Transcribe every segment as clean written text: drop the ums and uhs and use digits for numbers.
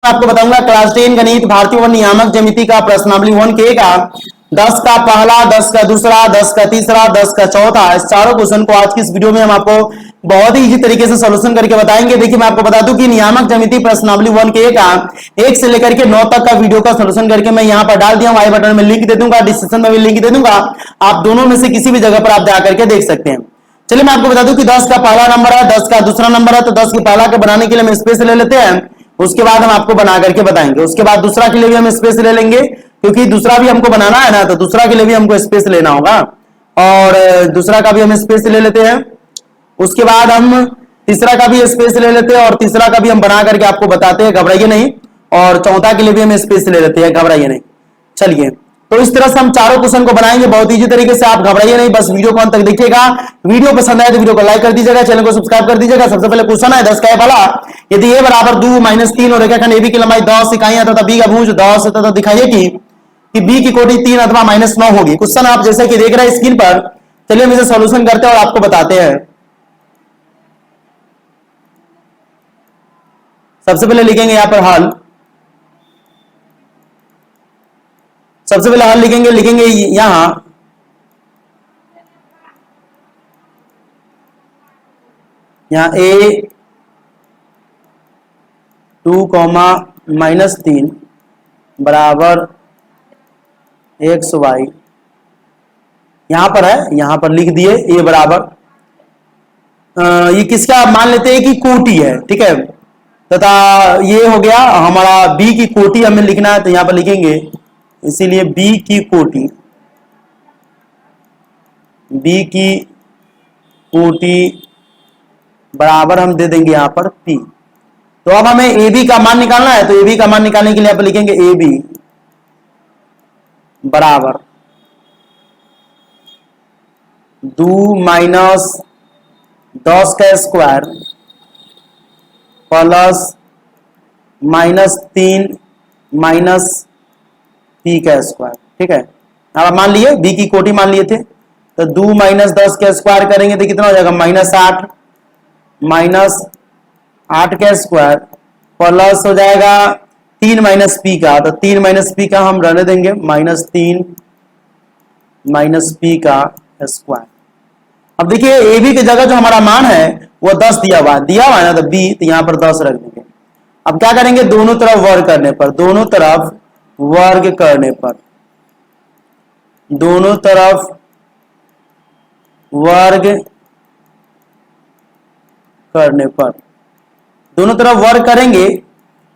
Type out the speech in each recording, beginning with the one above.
आपको बताऊंगा क्लास 10 गणित भारतीय वन नियामक ज्यामिति का प्रश्नावली 1K का 10 का पहला, 10 का दूसरा, 10 का तीसरा, 10 का चौथा, इस चारों क्वेश्चन को आज की इस वीडियो में हम आपको बहुत ही इजी तरीके से सॉल्यूशन करके बताएंगे। देखिए मैं आपको बता दूं कि नियामक ज्यामिति प्रश्नावली 1K का 1 से लेकर के 9 तक का वीडियो का सॉल्यूशन करके मैं यहां पर डाल दिया हूं। आई बटन में लिंक दे दूंगा, डिस्क्रिप्शन में भी लिंक दे दूंगा, आप दोनों में से किसी भी जगह पर आप जाकर के देख सकते हैं। चलिए मैं आपको बता दूं कि 10 का पहला नंबर है, 10 का दूसरा नंबर है, तो 10 के पहला के बनाने के लिए हम स्पेस ले लेते हैं, उसके बाद हम आपको बना करके बताएंगे। उसके बाद दूसरा के लिए भी हम स्पेस ले लेंगे, क्योंकि दूसरा भी हमको बनाना है ना, तो दूसरा के लिए भी हमको स्पेस लेना होगा, और दूसरा का भी हम स्पेस ले लेते हैं। उसके बाद हम तीसरा का भी स्पेस ले लेते हैं, और तीसरा का भी हम बना करके आपको बताते हैं, घबराइए नहीं। और चौथा के लिए भी हम स्पेस ले लेते हैं, घबराइए नहीं। चलिए, तो इस तरह से हम चारों क्वेश्चन को बनाएंगे बहुत इजी तरीके से, आप घबराइए नहीं, बस वीडियो को अंत तक देखिएगा। वीडियो पसंद आए तो वीडियो को लाइक कर दीजिएगा, चैनल को सब्सक्राइब कर दीजिएगा। सबसे पहले क्वेश्चन है 10 का पहला, यदि a बराबर 2 - 3 और रेखाखंड AB की लंबाई 10 इकाइयां तथा b का भुज 10 है, तथा दिखाइए कि b की कोटि 3 अथवा -9 होगी। क्वेश्चन आप जैसे कि देख रहे हैं स्क्रीन पर। चलिए हम इसे सॉल्यूशन करते हैं और आपको बताते हैं। सबसे पहले लिखेंगे यहां पर हल, सबसे पहले हल लिखेंगे यहां a 2, -3 बराबर xy, यहां पर है, यहां पर लिख दिए a बराबर, ये किसका मान लेते हैं कि कोटि है, ठीक है, तथा ये हो गया हमारा b की कोटि हमें लिखना है, तो यहां पर लिखेंगे, इसीलिए b की कोटि, b की कोटि बराबर हम दे देंगे यहां पर p। तो अब हमें ab का मान निकालना है, तो ab का मान निकालने के लिए यहां पर लिखेंगे ab बराबर 2 - 10 का स्क्वायर प्लस -3 p का स्क्वायर, ठीक है। अब मान लिए b की कोटि मान लिए थे, तो 2 - 10 का स्क्वायर करेंगे तो कितना हो जाएगा -8 का स्क्वायर प्लस हो जाएगा 3 - p का, तो 3 - p का हम रहने देंगे, -3 - p का स्क्वायर। अब देखिए ए बी की जगह जो हमारा मान है वो 10 दिया हुआ है ना, तो b, तो यहां पर 10 रख देंगे। अब क्या करेंगे, दोनों तरफ वर्ग करने पर, दोनों तरफ वर्ग करने पर, दोनों तरफ वर्ग करने पर, दोनों तरफ वर्ग करेंगे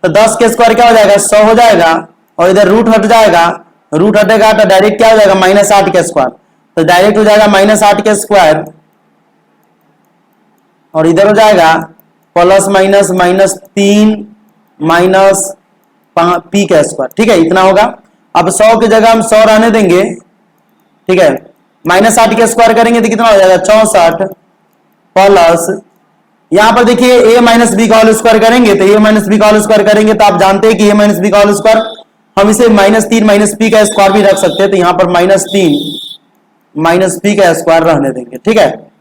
तो 10 के स्क्वायर क्या हो जाएगा, 100 हो जाएगा, और इधर रूट हट जाएगा, रूट हटेगा तो डायरेक्ट क्या हो जाएगा, -8 का स्क्वायर, तो डायरेक्ट हो जाएगा -8 का स्क्वायर, और इधर हो जाएगा प्लस -3 p का स्क्वायर, ठीक है, इतना होगा। अब 100 की जगह हम 100 रहने देंगे, ठीक है, -8 का स्क्वायर करेंगे तो कितना हो जाएगा 64, प्लस यहां पर देखिए a - b का होल स्क्वायर करेंगे, तो a - b का होल स्क्वायर करेंगे तो आप जानते हैं कि a - b का होल स्क्वायर हम इसे -3 - p का स्क्वायर भी रख सकते हैं, तो यहां पर -3 - p का स्क्वायर रहने देंगे, ठीक है।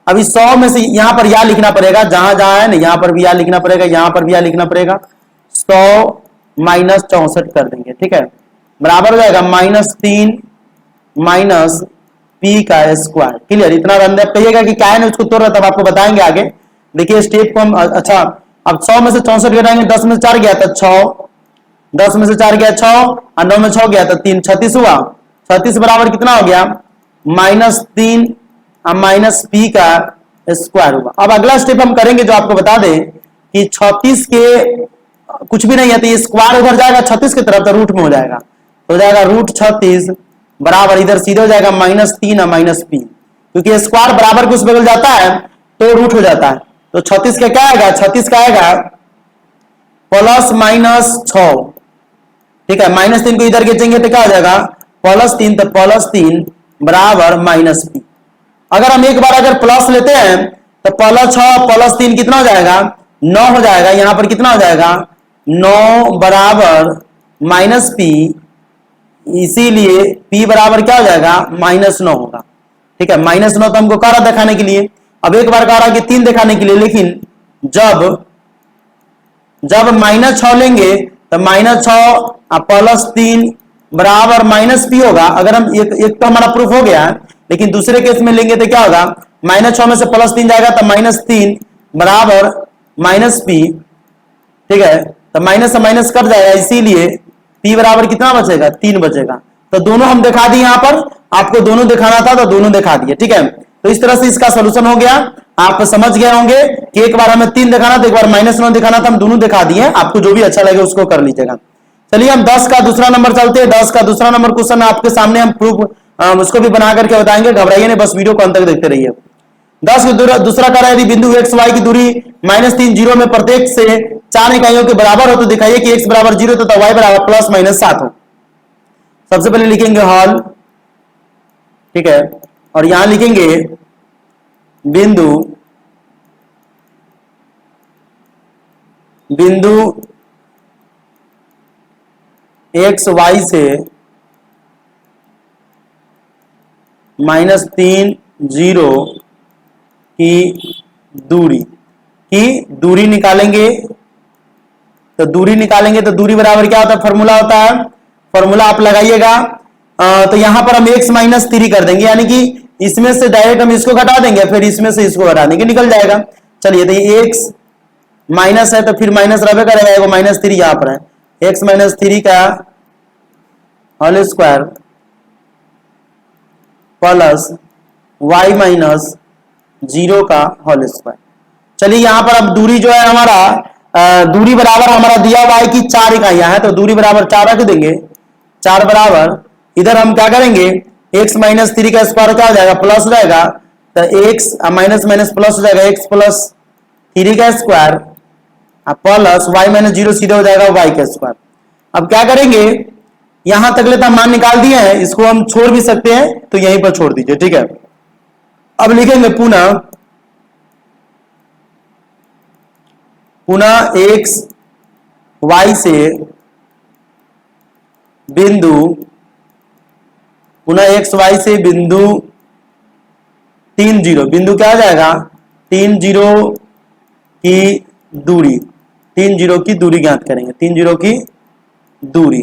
अभी 100 में से यहां पर या लिखना पड़ेगा, जहां जहां है ना यहां पर भी या लिखना पड़ेगा, यहां पर भी या लिखना पड़ेगा, 100 - 64 कर देंगे, ठीक है, बराबर हो जाएगा -3 - p का स्क्वायर। क्लियर, इतना रन अब कहिएगा कि क्या है ना, उसको तोड़ रहा, तब आपको बताएंगे आगे। देखिए स्टेप को हम, अच्छा अब 100 में से 64 घटाएंगे, 10 में से 4 गया तो 6, 10 में से 4 गया 6, और 9 में 6 गया तो 3, 36 हुआ, 36 बराबर कितना हो गया, -3 p का स्क्वायर हुआ। अब अगला स्टेप हम करेंगे जो आपको बता दें कि 36 के कुछ भी नहीं है, तो ये स्क्वायर उधर जाएगा 36 की तरफ, तो रूट में हो जाएगा, तो हो जाएगा √36 बराबर, इधर सीधे हो जाएगा -3 - p, क्योंकि स्क्वायर बराबर कुछ बदल जाता है तो रूट हो जाता है, तो 36 का क्या आएगा, 36 का आएगा +-6, ठीक है, -3 को इधर खींचेंगे तो क्या हो जाएगा +3, तो +3 बराबर -p। अगर हम एक बार अगर प्लस लेते हैं तो +6 +3 कितना हो जाएगा, 9 हो जाएगा, यहां पर कितना हो जाएगा 9 बराबर -p, इसीलिए p बराबर क्या हो जाएगा -9 होगा, ठीक है। -9 तो हमको कह रहा दिखाने के लिए, अब एक बार कह रहा कि 3 दिखाने के लिए, लेकिन जब -6 लेंगे तो -6 +3 बराबर -p होगा। अगर हम एक तो हमारा प्रूफ हो गया है, लेकिन दूसरे केस में लेंगे तो क्या होगा, -6 में से +3 जाएगा तो -3 बराबर -p। ठीक है, तो माइनस से माइनस कट जाएगा, इसीलिए p बराबर कितना बचेगा, 3 बचेगा। तो दोनों हम दिखा दिए, यहां पर आपको दोनों दिखाना था तो दोनों दिखा दिए। ठीक है, तो इस तरह से इसका सोल्यूशन हो गया। आप समझ गए होंगे कि एक बार हमें 3 दिखाना था, एक बार -9 दिखाना था, हम दोनों दिखा दिए। आपको जो भी अच्छा लगे उसको कर लीजिएगा। चलिए हम 10 का दूसरा नंबर चलते हैं। 10 का दूसरा नंबर क्वेश्चन आपके सामने हम प्रूफ उसको भी बना करके बताएंगे, घबराइए नहीं, बस वीडियो को अंत तक देखते रहिए। 10 दूसरा कह रहा है, यदि बिंदु एक्स वाई की दूरी -3 0 में प्रत्येक से 4 इकाइयों के बराबर हो तो दिखाइए कि x बराबर 0 तथा y बराबर ±7 हो। सबसे पहले लिखेंगे हॉल, ठीक है, और यहां लिखेंगे बिंदु एक्स वाई से -3 0 की दूरी निकालेंगे। तो दूरी बराबर क्या होता है, फॉर्मूला होता है, फॉर्मूला आप लगाइएगा। तो यहां पर हम x -3 कर देंगे, यानी कि इसमें से डायरेक्ट हम इसको घटा देंगे, फिर इसमें से इसको घटा देंगे, निकल जाएगा। चलिए, तो ये x माइनस है तो फिर माइनस रहे करेगा, वो -3 यहां पर है, x -3 का होल स्क्वायर प्लस y -0 का होल स्क्वायर। चलिए यहां पर अब दूरी जो है हमारा, दूरी बराबर हमारा दिया हुआ है कि 4 इकाइयां हैं, तो दूरी बराबर 4 रख देंगे। 4 बराबर इधर हम क्या करेंगे, x -3 का स्क्वायर क्या हो जाएगा, प्लस हो जाएगा, तो x माइनस माइनस प्लस हो जाएगा, x +3 का स्क्वायर प्लस y -0 सीधे हो जाएगा y का स्क्वायर। अब क्या करेंगे, यहां तक ले तो मान निकाल दिए हैं, इसको हम छोड़ भी सकते हैं, तो यहीं पर छोड़ दीजिए। ठीक है, अब लिखेंगे पुनः x y से बिंदु x y से बिंदु 3 0, बिंदु क्या आ जाएगा, 3 0 की दूरी, 3 0 की दूरी ज्ञात करेंगे, 3 0 की दूरी।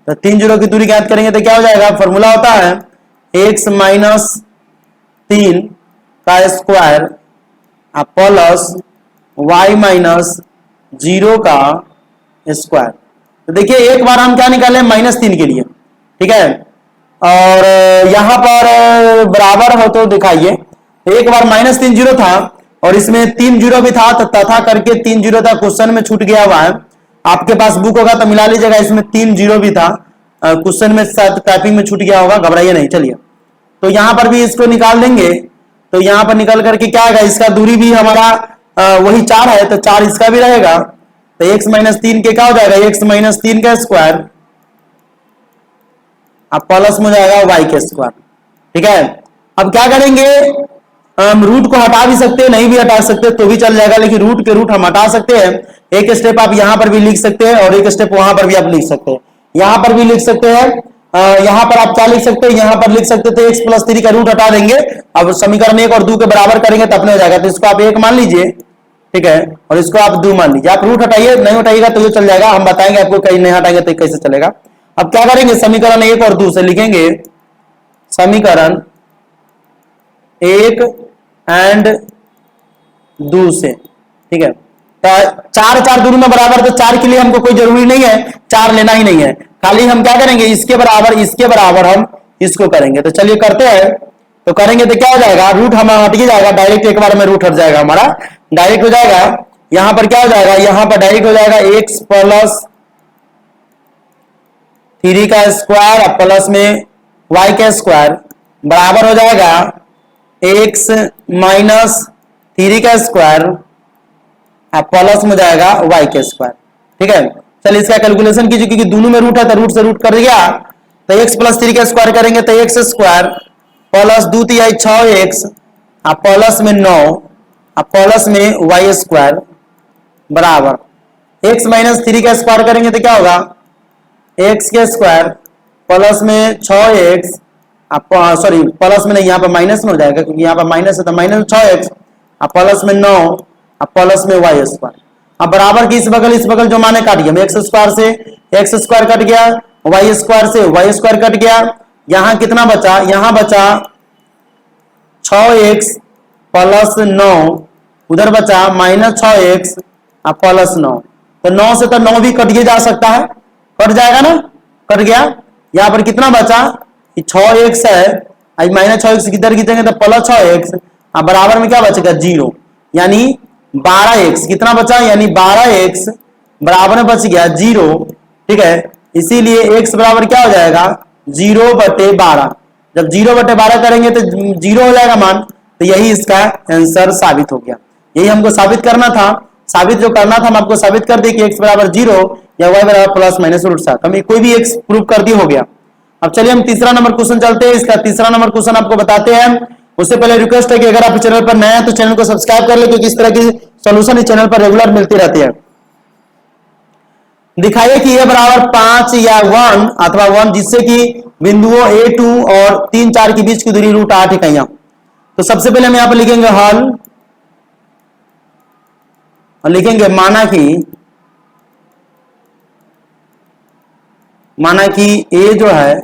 तो 3 0 की दूरी ज्ञात करेंगे तो क्या हो जाएगा, फॉर्मूला होता है x -3 का स्क्वायर प्लस y -0 का स्क्वायर। तो देखिए एक बार हम क्या निकाले, -3 के लिए, ठीक है, और यहां पर बराबर हो तो दिखाइए। तो एक बार -3 0 था और इसमें 3 0 भी था, तो तथा करके 3 0 था, क्वेश्चन में छूट गया हुआ है। आपके पास बुक होगा तो मिला लीजिएगा, इसमें 3 0 भी था, क्वेश्चन में टाइपिंग में छूट गया होगा, घबराइए नहीं। चलिए, तो यहां पर भी इसको निकाल देंगे। तो यहां पर निकल करके क्या आएगा, इसका दूरी भी हमारा वही 4 है, तो 4 इसका भी रहेगा। तो x -3 के क्या हो जाएगा, x -3 का स्क्वायर अब प्लस में हो जाएगा y के स्क्वायर। ठीक है, अब क्या करेंगे, हम रूट को हटा भी सकते हैं, नहीं भी हटा सकते तो भी चल जाएगा, लेकिन रूट के रूट हम हटा सकते हैं। एक स्टेप आप यहां पर भी लिख सकते हैं और एक स्टेप वहां पर भी आप लिख सकते हैं। यहां पर भी लिख सकते हैं, यहां पर आप क्या लिख सकते हैं, यहां पर लिख सकते थे x +3 का रूट हटा देंगे। अब समीकरण 1 और 2 के बराबर करेंगे तो अपने हो जाएगा, तो इसको आप 1 मान लीजिए, ठीक है, और इसको आप 2 मान लीजिए। आप रूट हटाइए, नहीं हटाइएगा तो ये चल जाएगा, हम बताएंगे आपको, कहीं नहीं हटाएंगे तो कैसे चलेगा। अब क्या करेंगे, समीकरण 1 और 2 से लिखेंगे, समीकरण 1 एंड 2 से, ठीक है। तो 4 4 दोनों में बराबर, तो 4 के लिए हमको कोई जरूरी नहीं है 4 लेना ही नहीं है, खाली हम क्या करेंगे, इसके बराबर हम इसको करेंगे। तो चलिए करते हैं। तो करेंगे तो क्या हो जाएगा, रूट हमारा हट जाएगा, डायरेक्ट एक बार में रूट हट जाएगा, हमारा डायरेक्ट हो जाएगा। यहां पर क्या हो जाएगा, यहां पर डायरेक्ट हो जाएगा x +3 का स्क्वायर प्लस में y का स्क्वायर बराबर हो जाएगा x -3 का स्क्वायर प्लस में जाएगा y का स्क्वायर। ठीक है, चलिए इसका कैलकुलेशन कीजिए, क्योंकि दोनों में रूट है तो रूट से रूट कर दिया। तो x +3 का स्क्वायर करेंगे तो x square plus 2 3 6x plus में 9 प्लस में y स्क्वायर बराबर x -3 का स्क्वायर करेंगे तो क्या होगा, x के स्क्वायर प्लस में 6x, सॉरी प्लस में नहीं, यहाँ पर माइनस में हो जाएगा, क्योंकि यहाँ पर माइनस है तो -6x प्लस में 9 प्लस में y स्क्वायर। अब बराबर की इस बगल जो माने काट गया, एक्स स्क्वायर से एक्स स्क्वायर कट गया, वाई स्क्वायर से वाई स्क्वायर कट गया, यहां कितना बचा, यहां बचा 6x प्लस 9, उधर बचा माइनस 6x प्लस 9। तो 9 से तो 9 भी कट जा सकता है, कट जाएगा ना, कट गया। यहां पर कितना बचा, 6x है, माइनस 6x किधर खींचेंगे तो प्लस 6x, अब बराबर में क्या बचेगा 0, यानी 12x कितना बचा, यानी 12x बराबर में बच गया 0। ठीक है, इसीलिए x बराबर क्या हो जाएगा 0/12। जब 0/12 करेंगे तो 0 हो जाएगा मान, तो यही इसका आंसर साबित हो गया। यही हमको साबित करना था, साबित जो करना था हम आपको साबित कर दिए कि x बराबर 0 या y बराबर प्लस माइनस √7, हमें कोई भी x प्रूव कर दिए, हो गया। अब चलिए हम तीसरा नंबर क्वेश्चन चलते हैं। इसका तीसरा नंबर क्वेश्चन आपको बताते हैं। उससे पहले रिक्वेस्ट है कि अगर आप चैनल पर नए हैं तो चैनल को सब्सक्राइब कर ले, क्योंकि इस तरह की सॉल्यूशन इस चैनल पर रेगुलर मिलती रहती है। दिखाइए कि a बराबर 5 या 1 अथवा 1 जिससे कि बिंदुओं a2 और 3, 4 के बीच की दूरी √8 इकाइयां। तो सबसे पहले हम यहां पर लिखेंगे हल, और लिखेंगे माना कि a जो है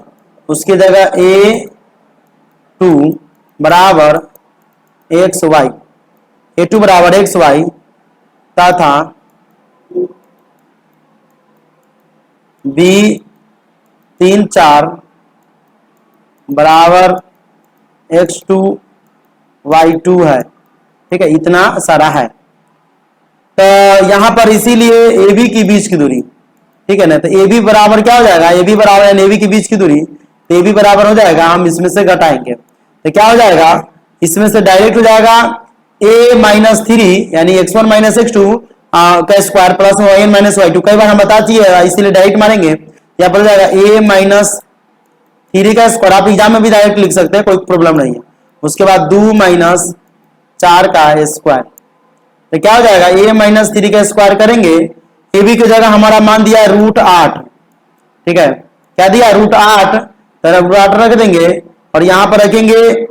उसकी जगह a2 बराबर xy, a2 बराबर xy तथा b3, 4 बराबर x2 y2 है। ठीक है, इतना सारा है। तो यहां पर इसीलिए AB की बीच की दूरी, ठीक है ना, तो AB बराबर क्या हो जाएगा, AB बराबर यानी AB की बीच की दूरी, तो AB बराबर हो जाएगा, हम इसमें से घटाएंगे तो क्या हो जाएगा, इसमें से डायरेक्ट हो जाएगा a-3 यानी x1 माइनस x2 का square plus yn minus y2। कई बार हम बता दिए इसीलिए डायरेक्ट मारेंगे, यहाँ पर हो जाएगा a-3 का स्क्वायर, आप एग्जाम में भी डायरेक्ट लिख सकते हैं, कोई प्रॉब्लम नहीं है। उसके बाद 2 माइनस 4 का स्क्वायर, तो क्या हो जाएगा a-3 का स्क्वायर करेंगे, AB की जगह हमारा मान दिया √8। ठीक है, क्या दिया √8, तो √8 रख देंगे और यहां पर रखेंगे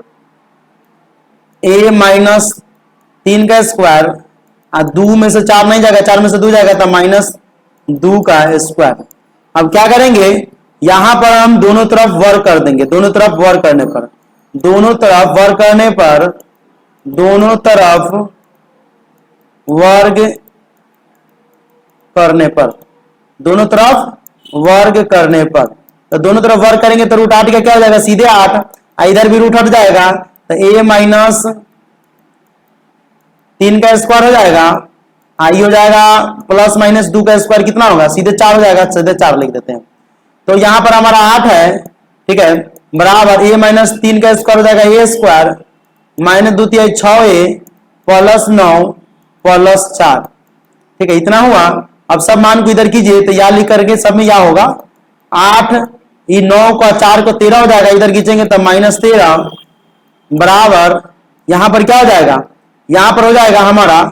a-3 का स्क्वायर, 2 में से 4 नहीं जाएगा, 4 में से 2 जाएगा तो -2 का स्क्वायर। अब क्या करेंगे, यहां पर हम दोनों तरफ वर्क कर देंगे, दोनों तरफ वर्क करने पर दोनों तरफ वर्ग करने पर तो दोनों तरफ वर्ग करेंगे तो √8 का क्या हो जाएगा, सीधे 8, इधर भी √8 जाएगा तो a-3 का स्क्वायर हो जाएगा, आई हो जाएगा प्लस माइनस 2 का स्क्वायर कितना होगा, सीधे 4 हो जाएगा, सीधे 4 लिख देते हैं। तो यहां पर हमारा 8 है, ठीक है, बराबर a-3 का स्क्वायर हो जाएगा a square minus 2 × 6a plus 9 plus 4। ठीक है, इतना हुआ। अब सब मान को इधर कीजिए तो यहां लिख करके सब में यह होगा 8, ये 9 का 4 को 13 हो जाएगा, इधर खींचेंगे तो -13 बराबर यहां पर क्या हो जाएगा, यहां पर हो जाएगा हमारा,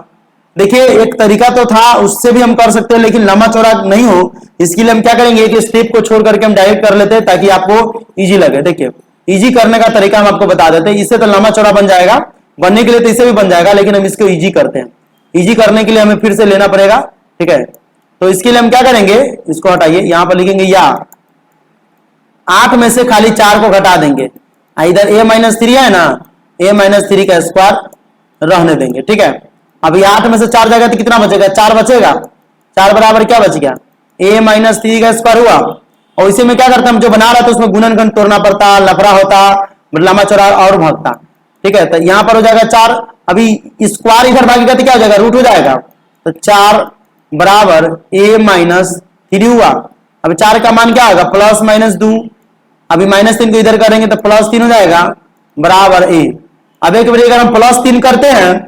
देखिए एक तरीका तो था उससे भी हम कर सकते हैं, लेकिन लंबा चौड़ा नहीं हो, इसके लिए हम क्या करेंगे कि स्टेप को छोड़ करके हम डायरेक्ट कर लेते हैं ताकि आपको इजी लगे। देखिए इजी करने का तरीका हम आपको बता देते हैं, इससे तो लंबा चौड़ा बन जाएगा, बनने के लिए तो इससे भी बन जाएगा, लेकिन हम इसको इजी करते हैं। इजी करने के लिए हमें फिर से लेना पड़ेगा। ठीक है, तो इसके लिए हम क्या करेंगे, इसको हटाइए, यहां पर लिखेंगे या 8 में से खाली 4 को घटा देंगे, इधर a-3 है ना, a-3 का स्क्वायर रहने देंगे। ठीक है, अभी 8 में से 4 जाएगा तो कितना बचेगा, 4 बचेगा, 4 बराबर क्या बच गया, a-3 का स्क्वायर हुआ। और इसी में क्या करता, हम जो बना रहा था उसमें गुणनखंड तोड़ना पड़ता, लफड़ा होता, लंबा चौड़ा और भागता। ठीक है, तो यहां पर हो जाएगा 4, अभी स्क्वायर इधर भागेगा तो क्या हो जाएगा, रूट हो जाएगा, तो 4 बराबर a-3 हुआ। अब 4 का मान क्या होगा, प्लस माइनस 2, अभी -3 को इधर करेंगे तो +3 हो जाएगा बराबर a। अब एक बार अगर हम +3 करते हैं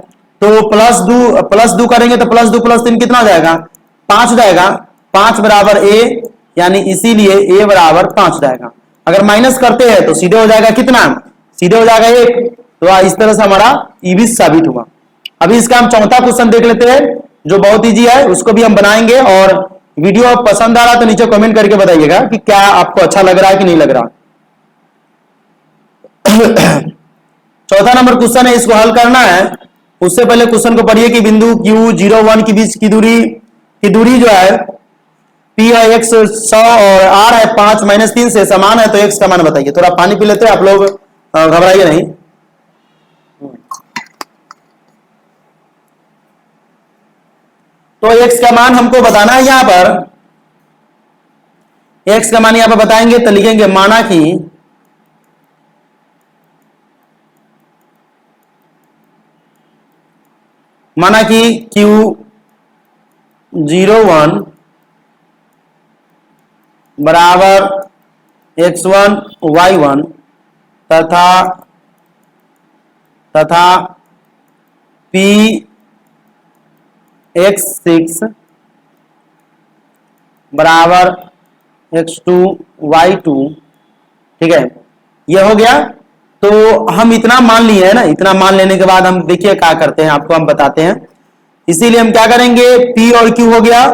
तो +2 करेंगे तो +2 + 3 कितना हो जाएगा, 5 हो जाएगा, 5 बराबर a, यानी इसीलिए a बराबर 5 हो जाएगा। अगर माइनस करते हैं तो सीधे हो जाएगा कितना, सीधे हो जाएगा 1। तो इस तरह से हमारा ये भी साबित हुआ। अभी इसका हम चौथा क्वेश्चन देख लेते हैं जो बहुत इजी है, उसको भी हम बनाएंगे। और वीडियो पसंद आ रहा तो नीचे कमेंट करके बताइएगा कि क्या आपको अच्छा लग रहा है कि नहीं लग रहा। चौथा नंबर क्वेश्चन है, इसको हल करना है। उससे पहले क्वेश्चन को पढ़िए कि बिंदु Q0 1 के बीच की दूरी जो है P है x 100 और R है 5 -3 से समान है, तो x का मान बताइए। थोड़ा पानी पी लेते हैं आप लोग, घबराइए नहीं। तो x का मान हमको बताना है। यहां पर x का मान यहां पर बताएंगे तो लिखेंगे माना कि Q01 बराबर x1 y1 तथा P(x6) बराबर x2 y2। ठीक है, यह हो गया। तो हम इतना मान लिए है ना, इतना मान लेने के बाद हम देखिए क्या करते हैं, आपको हम बताते हैं। इसीलिए हम क्या करेंगे, P और Q हो गया।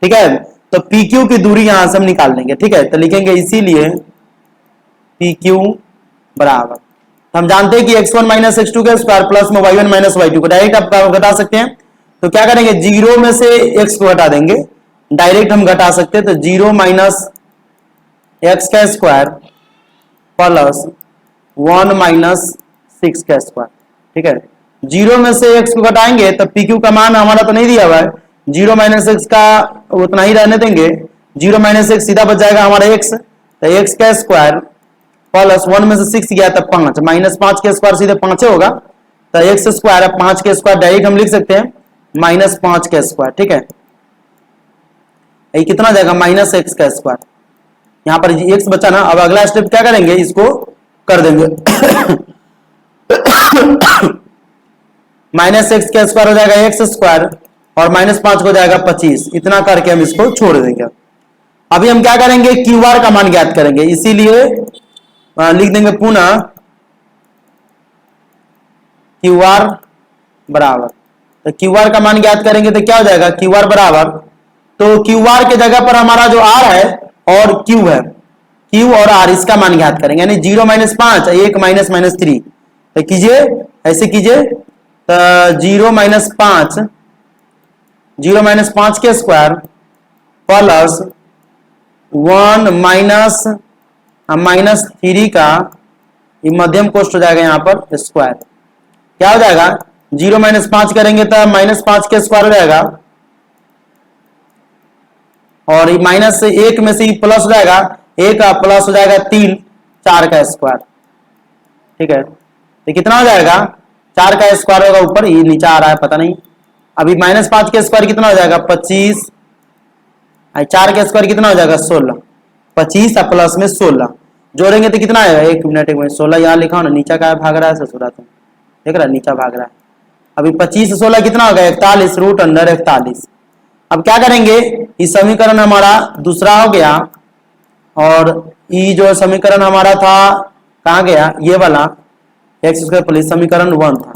ठीक है, तो PQ की दूरी यहां से हम निकाल लेंगे। ठीक है, तो लिखेंगे इसीलिए PQ बराबर, हम जानते हैं कि x1 - x2 का स्क्वायर प्लस में y1 - y2 को डायरेक्ट आप घटा सकते हैं। तो क्या करेंगे, 0 में से x को घटा देंगे, डायरेक्ट हम घटा सकते हैं। तो 0 - x का स्क्वायर प्लस 1 - 6 का स्क्वायर। ठीक है, 0 में से x को घटाएंगे तो PQ का मान हमारा तो नहीं दिया हुआ है, 0 - x का उतना ही रहने देंगे। 0 - x सीधा बच जाएगा हमारा x, तो x का स्क्वायर प्लस 1 में से 6 गया तो 5 -5 के स्क्वायर सीधे 5 होगा। तो x स्क्वायर है 5 के स्क्वायर डायरेक्ट हम लिख सकते हैं -5 के स्क्वायर। ठीक है, ये कितना जाएगा -x का स्क्वायर। यहां पर x बचा ना, अब अगला स्टेप क्या करेंगे, इसको कर देंगे -x का स्क्वायर हो जाएगा x स्क्वायर और -5 को जाएगा 25। इतना करके हम इसको छोड़ देंगे। अभी हम क्या करेंगे, QR का मान ज्ञात करेंगे। इसीलिए लिख देंगे पुनः QR बराबर, तो QR का मान ज्ञात करेंगे तो क्या हो जाएगा, QR बराबर, तो QR के जगह पर हमारा जो R है और Q है, Q और R इसका मान ज्ञात करेंगे। यानी 0 - 5 1 -3, तो कीजिए ऐसे कीजिए। तो 0 - 5 के स्क्वायर प्लस 1 -3 का मध्यम कोष्ठ हो जाएगा यहाँ पर स्क्वायर। क्या हो जाएगा, 0 - 5 करेंगे तो -5 के स्क्वायर हो जाएगा और -1 में से प्लस हो जाएगा, 1 का प्लस हो जाएगा 3 4 का स्क्वायर। ठीक है, तो कितना हो जाएगा, 4 का स्क्वायर होगा ऊपर, ये नीचे आ रहा है पता नहीं। अभी -5 के स्क्वायर कितना हो जाएगा 25, 4 के स्क्वायर कितना हो जाएगा 16, 25 और प्लस में 16 जोड़ेंगे तो कितना आएगा, 1 मिनट 16 यहाँ लिखा हो ना, नीचा का भाग रहा है ससुरा, तुम देख रहा है नीचा भाग रहा है। अभी 25 से 16 कितना होगा 41 √41। अब क्या करेंगे, इस समीकरण हमारा दूसरा हो गया और ये जो समीकरण हमारा था कहाँ गया, ये वाला x² प्लस समीकरण 1 था।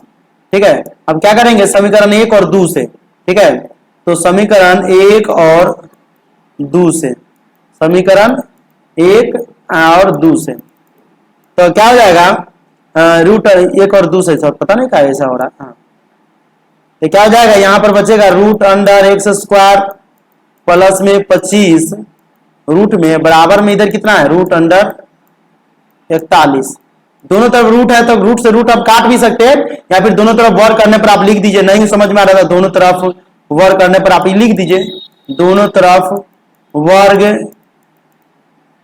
ठीक है, अब क्या करेंगे, समीकरण 1 और 2 से। ठीक है, तो समीकरण 1 और 2 से, समीकरण 1 और 2 से, तो क्या हो जाएगा, √1 और 2 से, पता नहीं क्या ऐसा हो रहा है। हाँ, तो क्या हो जाएगा, यहां पर बचेगा √x² प्लस में 25 रूट में बराबर में इधर कितना है √41। दोनों तरफ रूट है तो रूट से रूट आप काट भी सकते हैं, या फिर दोनों तरफ वर्ग करने पर आप लिख दीजिए। नहीं समझ में आ रहा था, दोनों तरफ वर्ग करने पर आप लिख दीजिए, दोनों तरफ वर्ग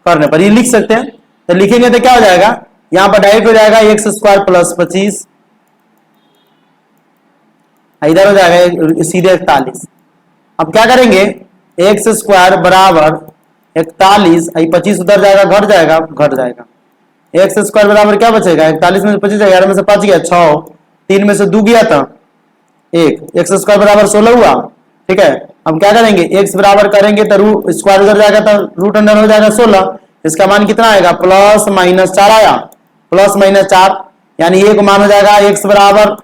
करने पर ये लिख सकते हैं। तो लिखेंगे तो क्या हो जाएगा, यहां पर डायरेक्ट हो जाएगा x² प्लस 25, इधर हो जाएगा सीधे 41। अब क्या करेंगे, x² बराबर 41, 25 उधर जाएगा घट जाएगा x² बराबर क्या बचेगा, 41 में से 25 11 में से 5 गया 6, 3 में से 2 गया था 1, x² बराबर 16 हुआ। ठीक है, अब क्या करेंगे, x बराबर करेंगे तो स्क्वायर उधर जाएगा तो रूट अंडर हो जाएगा 16। इसका मान कितना आएगा, प्लस -4 आया, प्लस -4, यानी एक मान हो जाएगा x बराबर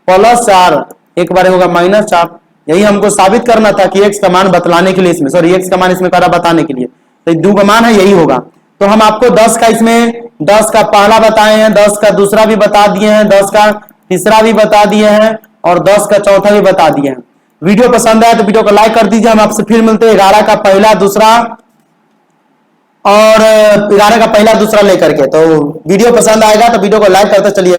+4, एक बार होगा -4। यही हमको साबित करना था कि x का मान बतलाने के लिए, इसमें सॉरी x का मान इसमें करा बताने के लिए, तो 2 का मान है यही होगा। तो हम आपको 10 का इसमें 10 का पहला बताए हैं, 10 का दूसरा भी बता दिए हैं, 10 का तीसरा भी बता दिए हैं और 10 का चौथा भी बता दिए हैं। वीडियो पसंद आए तो वीडियो को लाइक कर दीजिए। हम आपसे फिर मिलते हैं 11 का पहला दूसरा और 11 का पहला दूसरा लेकर के। तो वीडियो पसंद आएगा तो वीडियो को लाइक करते चलिए।